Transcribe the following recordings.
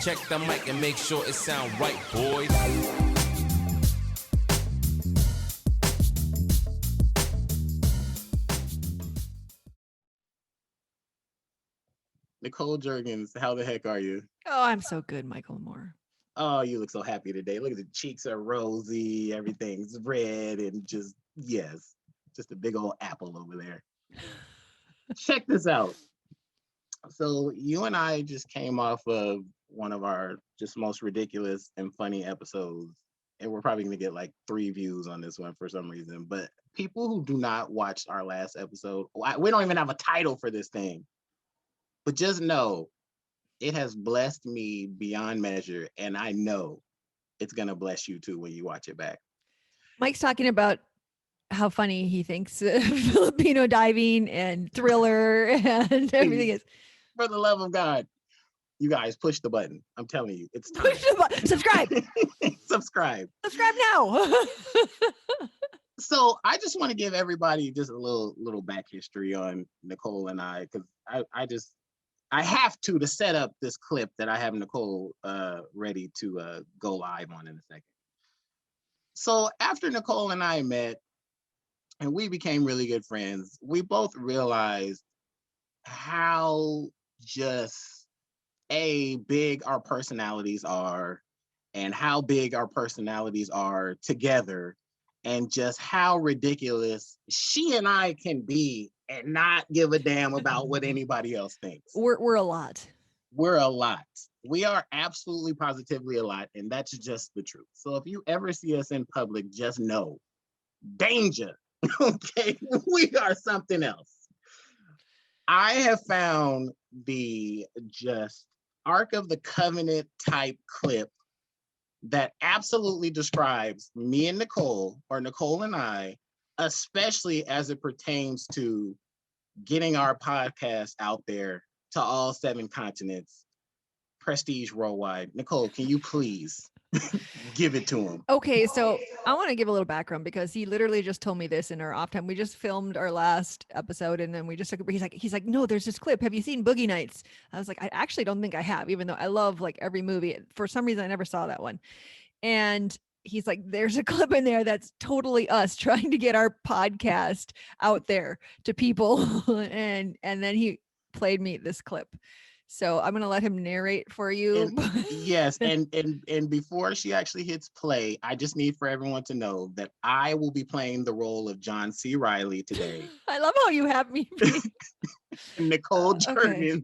Check the mic and make sure it sound right, boys. Nicole Jurgens, how the heck are you? Oh, I'm so good, Michael Moore. Oh, you look so happy today. Look at the cheeks are rosy, everything's red, and just, yes, just a big old apple over there. Check this out. So you and I just came off of one of our just most ridiculous and funny episodes, and we're probably gonna get like 3 views on this one for some reason. But people who do not watch our last episode, we don't even have a title for this thing. But just know it has blessed me beyond measure, and I know it's gonna bless you too when you watch it back. Mike's talking about how funny he thinks Filipino diving and Thriller and everything is. For the love of God, you guys push the button. I'm telling you, it's time. Push the button. Subscribe. Subscribe. Subscribe now. So I just want to give everybody just a little back history on Nichoel and I, because I have to set up this clip that I have Nichoel ready to go live on in a second. So after Nichoel and I met and we became really good friends, we both realized how just big our personalities are and how big our personalities are together, and just how ridiculous she and I can be and not give a damn about what anybody else thinks. We're a lot. We're a lot. We are absolutely positively a lot, and that's just the truth. So if you ever see us in public, just know, danger. Okay, we are something else. I have found the just Ark of the Covenant type clip that absolutely describes me and Nichoel, or Nichoel and I, especially as it pertains to getting our podcast out there to all 7 continents, prestige worldwide. Nichoel, can you please give it to him? Okay, so I want to give a little background because he literally just told me this in our off time. We just filmed our last episode and then we just took he's like, no, there's this clip. Have you seen Boogie Nights? I was like, I actually don't think I have, even though I love like every movie. For some reason, I never saw that one. And he's like, there's a clip in there that's totally us trying to get our podcast out there to people. and then he played me this clip. So I'm gonna let him narrate for you. Yes, and before she actually hits play, I just need for everyone to know that I will be playing the role of John C. Reilly today. I love how you have me. Nichoel Jurgens. Okay.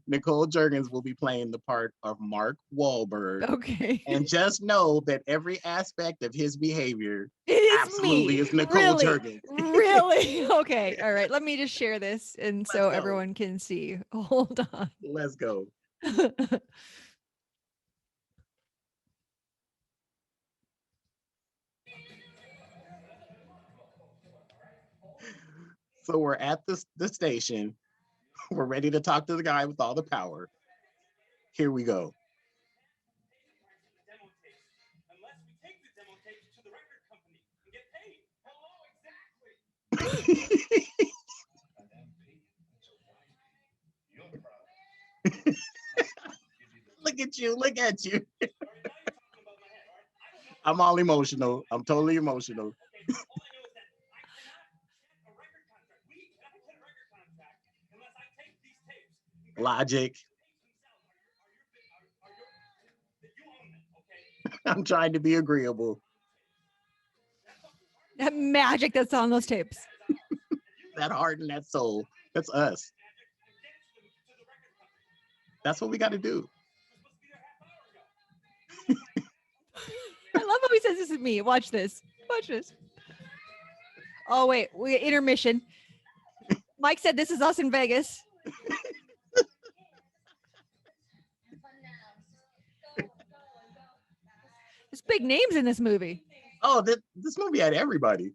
Nichoel Jurgens will be playing the part of Mark Wahlberg. Okay. And just know that every aspect of his behavior absolutely is Nichoel Jurgens. Really? Okay. All right. Let me just share this and so everyone can see. Hold on. Let's go. So we're at the station. We're ready to talk to the guy with all the power. Here we go. Look at you. I'm all emotional. I'm totally emotional. Logic. I'm trying to be agreeable. That magic that's on those tapes. That heart and that soul. That's us. That's what we got to do. I love how he says this is me. Watch this. Watch this. Oh, wait. We intermission. Mike said this is us in Vegas. There's big names in this movie. Oh, this movie had everybody.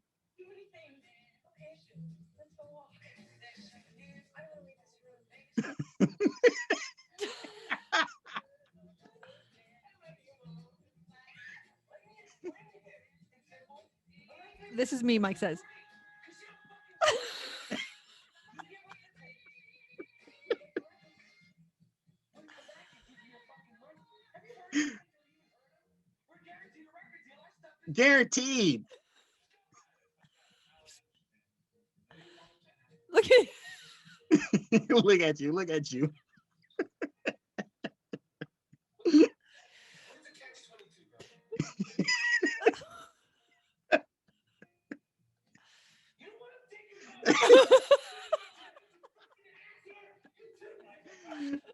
This is me, Mike says. Guaranteed. Look at Look at you. Look at you.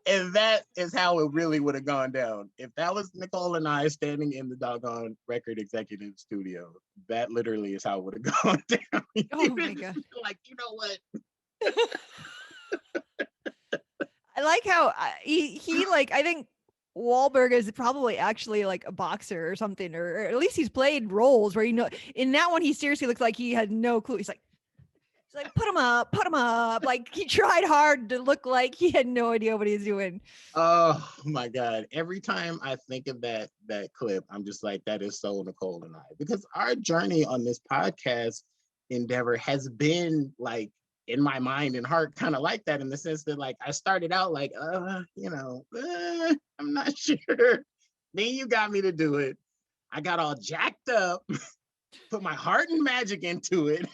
And that is how it really would have gone down. If that was Nichoel and I standing in the doggone record executive studio, that literally is how it would have gone down. Oh my God. Like, you know what? I like how he like, I think Wahlberg is probably actually like a boxer or something, or at least he's played roles where, in that one, he seriously looks like he had no clue. He's like, put him up. Like, he tried hard to look like he had no idea what he's doing. Oh my God. Every time I think of that clip, I'm just like, that is so Nichoel and I. Because our journey on this podcast endeavor has been like, in my mind and heart, kind of like that, in the sense that, like, I started out like, I'm not sure. Then you got me to do it. I got all jacked up, put my heart and magic into it.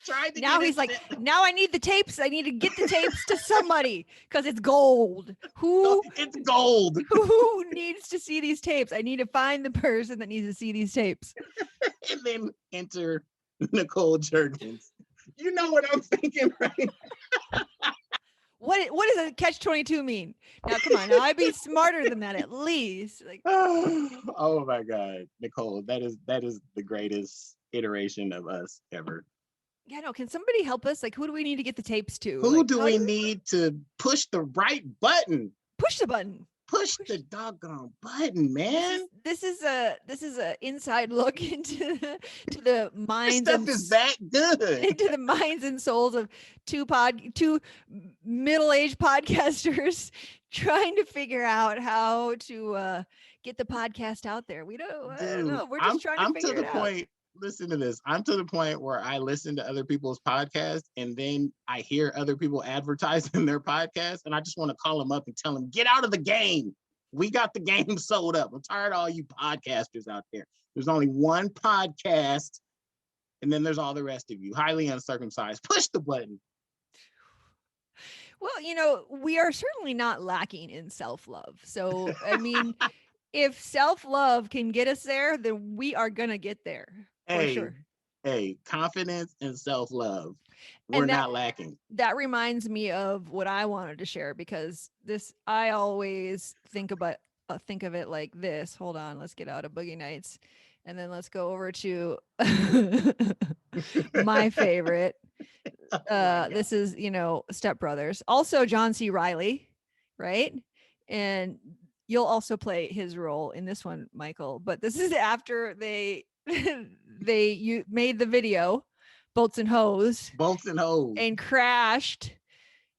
Tried to Now he's like, now I need the tapes. I need to get the tapes to somebody because it's gold. It's gold. Who needs to see these tapes? I need to find the person that needs to see these tapes. And then enter Nicole Jurgens. You know what I'm thinking, right? What does a catch-22 mean? Now, come on. Now, I'd be smarter than that at least. Like, oh my God, Nichoel, that is the greatest iteration of us ever. yeah, no. Can somebody help us? Like, who do we need to get the tapes to? Who like, do we need to push the right button? Push the button. Push the doggone button, man. This is a inside look into the minds. This stuff is that good. Into the minds and souls of two middle-aged podcasters trying to figure out how to get the podcast out there. I don't know. We're just trying to figure it out. Listen to this. I'm to the point where I listen to other people's podcasts, and then I hear other people advertising their podcasts, and I just want to call them up and tell them, get out of the game. We got the game sold up. I'm tired of all you podcasters out there. There's only one podcast, and then there's all the rest of you, highly uncircumcised. Push the button. Well, we are certainly not lacking in self-love. So, I mean, if self-love can get us there, then we are going to get there. For sure. Hey, confidence and self-love. We're not lacking. That reminds me of what I wanted to share, because I always think of it like this. Hold on, let's get out of Boogie Nights, and then let's go over to my favorite. This is, Step Brothers. Also John C. Reilly, right? And you'll also play his role in this one, Michael. But this is after they made the video Boats and Hose and crashed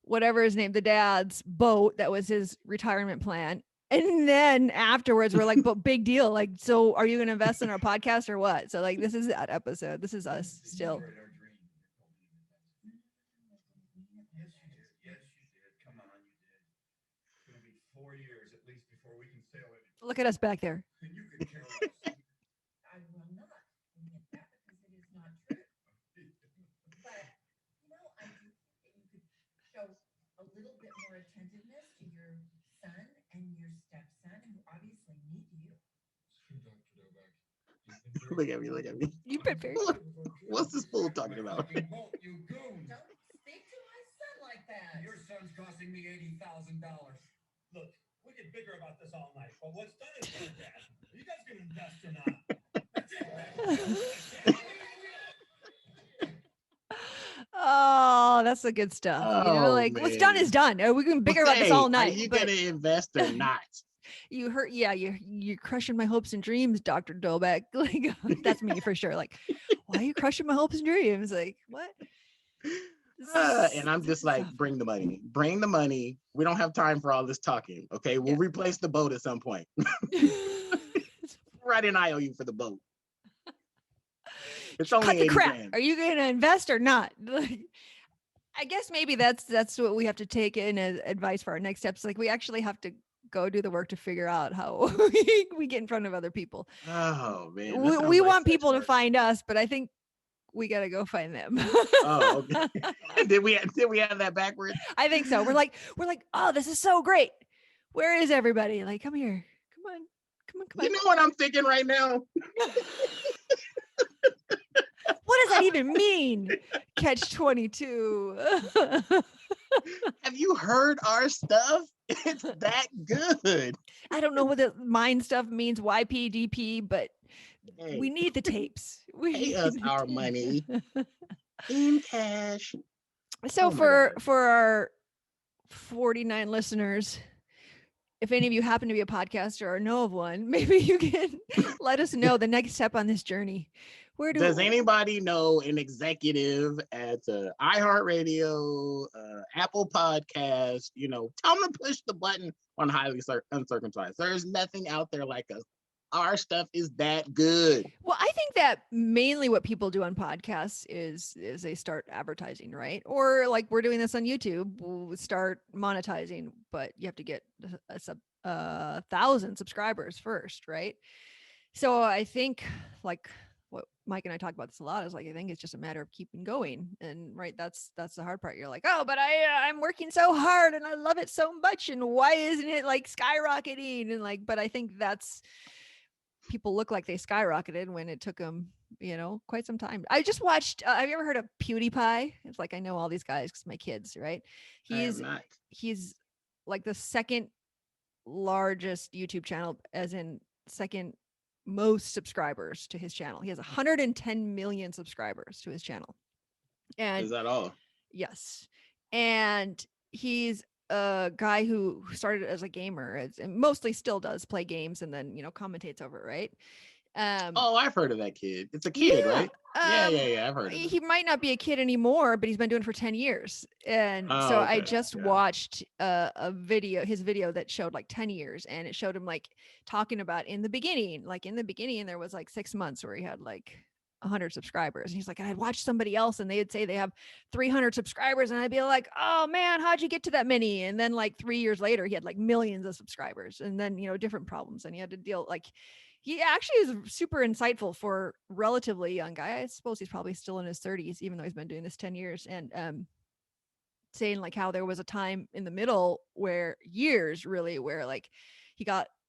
whatever his name, the dad's boat that was his retirement plan. And then afterwards we're like, but big deal, like, so are you going to invest in our podcast or what? So, like, this is that episode. This is us still. Yes, you did. Come on, you did. It's going to be 4 years at least before we can sail it. Look at us back there. And you can care less. I will not admit that, because it is not true. But, I do think that you could show a little bit more attentiveness to your son and your stepson, who obviously need you. Look at me. You've been very. What's this fool talking about? You goon. Don't speak to my son like that. Your son's costing me $80,000. Look, we get bigger about this all night, but what's done is done, Dad. Are you guys going to invest or not? That's it. Oh, that's the good stuff. Oh, what's done is done. We can bigger about this all night. Are you gonna invest or not? You hurt. Yeah, you're crushing my hopes and dreams, Dr. Dobek. Like, that's me for sure. Like, why are you crushing my hopes and dreams? Like, what? And I'm just like, bring the money. Bring the money. We don't have time for all this talking. Okay, we'll replace the boat at some point. Right in IOU for the boat. It's only cut the crap. $80,000. Are you going to invest or not? Like, I guess maybe that's what we have to take in as advice for our next steps. Like, we actually have to go do the work to figure out how we get in front of other people. Oh man, that We sounds we like want such people to work. find us, but I think we got to go find them. Oh, okay. Did we have that backwards? I think so. We're like, oh, this is so great. Where is everybody? Like, come here. Come on. Come on. Come You on. know what I'm thinking right now? What does that even mean? Catch 22. Have you heard our stuff? It's that good. I don't know what the mind stuff means, YPDP, but Hey, we need the tapes. We pay us need our the- money in cash. So Oh my for God. our 49 listeners, if any of you happen to be a podcaster or know of one, maybe you can let us know the next step on this journey. Where Does anybody know an executive at iHeartRadio, Apple Podcast? Tell them to push the button on highly uncircumcised. There's nothing out there like us. Our stuff is that good. Well, I think that mainly what people do on podcasts is they start advertising, right? Or like we're doing this on YouTube, we'll start monetizing, but you have to get 1,000 subscribers first, right? So I think like what Mike and I talk about this a lot is like I think it's just a matter of keeping going, and right, that's the hard part. You're like, oh, but I'm working so hard and I love it so much, and why isn't it like skyrocketing? And like, but I think that's people look like they skyrocketed when it took them, quite some time. I just watched. Have you ever heard of PewDiePie? It's like I know all these guys because my kids, right? I have not. He's like the second largest YouTube channel, as in second most subscribers to his channel. He has 110 million subscribers to his channel. And Is that all? yes. And he's a guy who started as a gamer and mostly still does play games and then, commentates over it, right? Oh, I've heard of that kid. It's a kid, yeah, right? Yeah. I've heard of he him. might not be a kid anymore, but he's been doing it for 10 years. And so Oh, I okay. just Yeah. watched his video that showed like 10 years, and it showed him like talking about in the beginning there was like 6 months where he had like 100 subscribers. And he's like, I'd watch somebody else and they would say they have 300 subscribers, and I'd be like, oh man, how'd you get to that many? And then like 3 years later he had like millions of subscribers, and then different problems, and he had to deal like he actually is super insightful for relatively young guy. I suppose he's probably still in his 30s, even though he's been doing this 10 years. And saying like how there was a time in the middle where like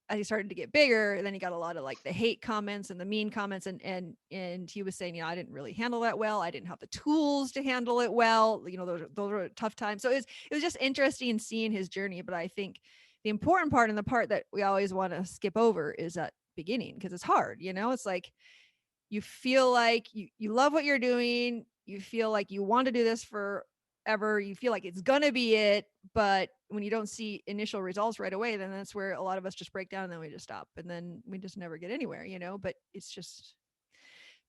as he started to get bigger, and then he got a lot of like the hate comments and the mean comments, and he was saying, I didn't really handle that well. I didn't have the tools to handle it well. Those were tough times. So it was just interesting seeing his journey. But I think the important part, and the part that we always want to skip over, is that beginning, because it's hard. It's like you feel like you love what you're doing, you feel like you want to do this forever, you feel like it's gonna be it, but when you don't see initial results right away, then that's where a lot of us just break down, and then we just stop, and then we just never get anywhere. But it's just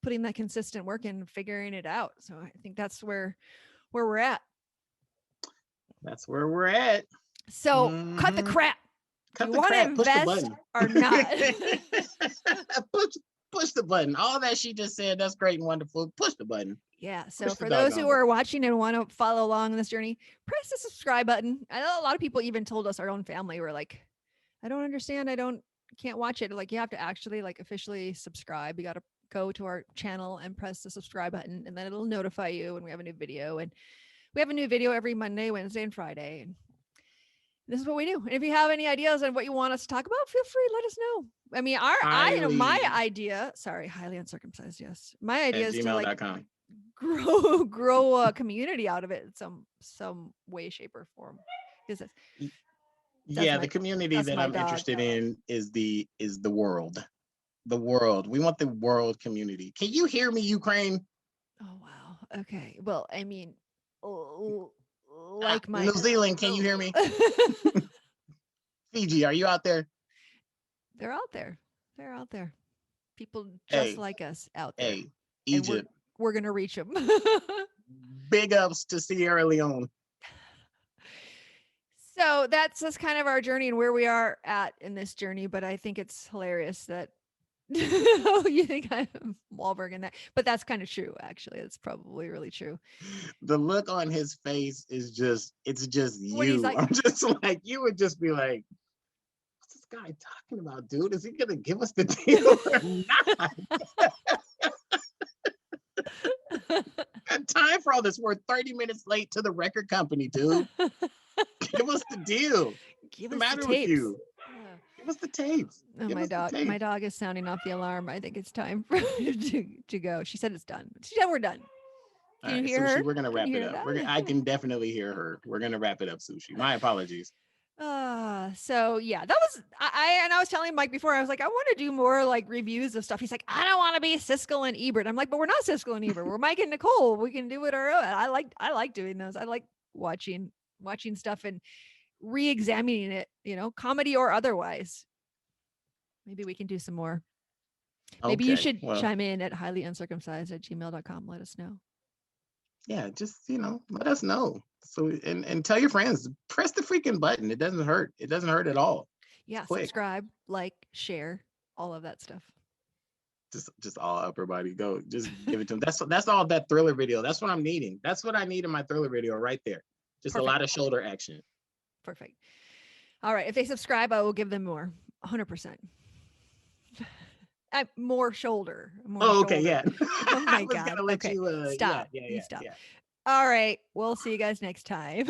putting that consistent work in, figuring it out. So I think that's where we're at. That's where we're at. So cut the Mhm. crap. Cut You the want to crap. Push the invest button. or not? push the button. All that she just said, that's great and wonderful. Push the button. Yeah. So Push the for those who doggone are watching and want to follow along on this journey, press the subscribe button. I know a lot of people even told us, our own family were like, I don't understand. Can't watch it. Like, you have to actually like officially subscribe. You got to go to our channel and press the subscribe button, and then it'll notify you when we have a new video. And we have a new video every Monday, Wednesday, and Friday. And this is what we do. And if you have any ideas on what you want us to talk about, feel free, let us know. I mean, my idea, sorry, highly uncircumcised. Yes. My idea at is to like gmail.com. grow a community out of it in some way, shape, or form. Is this? Yeah, the community that I'm interested in is the world. The world. We want the world community. Can you hear me, Ukraine? Oh wow. Okay. Well, I mean, like my New Zealand, can you hear me? Fiji, are you out there? They're out there. They're out there. People just like us out there. Hey, Egypt. We're gonna reach them. Big ups to Sierra Leone. So that's just kind of our journey and where we are at in this journey. But I think it's hilarious that you think I'm Wahlberg in that, but that's kind of true. Actually, it's probably really true. The look on his face is it's just When he's you. like- I'm just like, you would just be like, guy talking about, dude? Is he gonna give us the deal or not? Got time for all this. We're 30 minutes late to the record company, dude. Give us the deal. Give What's the us matter the with tapes. you? Yeah. Give us the tapes. Oh, Give my us the dog. My tapes. dog is sounding off the alarm. I think it's time for to go. She said it's done. She said we're done. All Can you right, hear Sushi, her? we're gonna Can wrap you it hear up. that? I can definitely hear her. We're gonna wrap it up, Sushi. My apologies. So yeah, that was I was telling Mike before, I was like, I want to do more like reviews of stuff. He's like, I don't want to be Siskel and Ebert. I'm like, but we're not Siskel and Ebert. We're Mike and Nicole. We can do it our own. I like doing those. I like watching stuff and re-examining it, comedy or otherwise. Maybe we can do some more. Maybe you Okay, should well, chime in at highlyuncircumcised@gmail.com. Let us know. yeah, just let us know. So and tell your friends. Press the freaking button. It doesn't hurt. It doesn't hurt at all. Yeah, quick. subscribe, like, share, all of that stuff. Just all upper body. Go. Just give it to them. That's all that Thriller video. That's what I'm needing. That's what I need in my Thriller video right there. Just Perfect. a lot of shoulder action. Perfect. All right. If they subscribe, I will give them more. 100%. More shoulder. More Oh, okay, shoulder. yeah. Oh my I was God. gonna let Okay. you. Stop. Yeah, You stop. yeah. All right. We'll see you guys next time.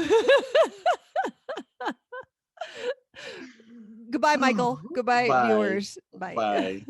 Goodbye, Michael. Goodbye, Bye. viewers. Bye. Bye.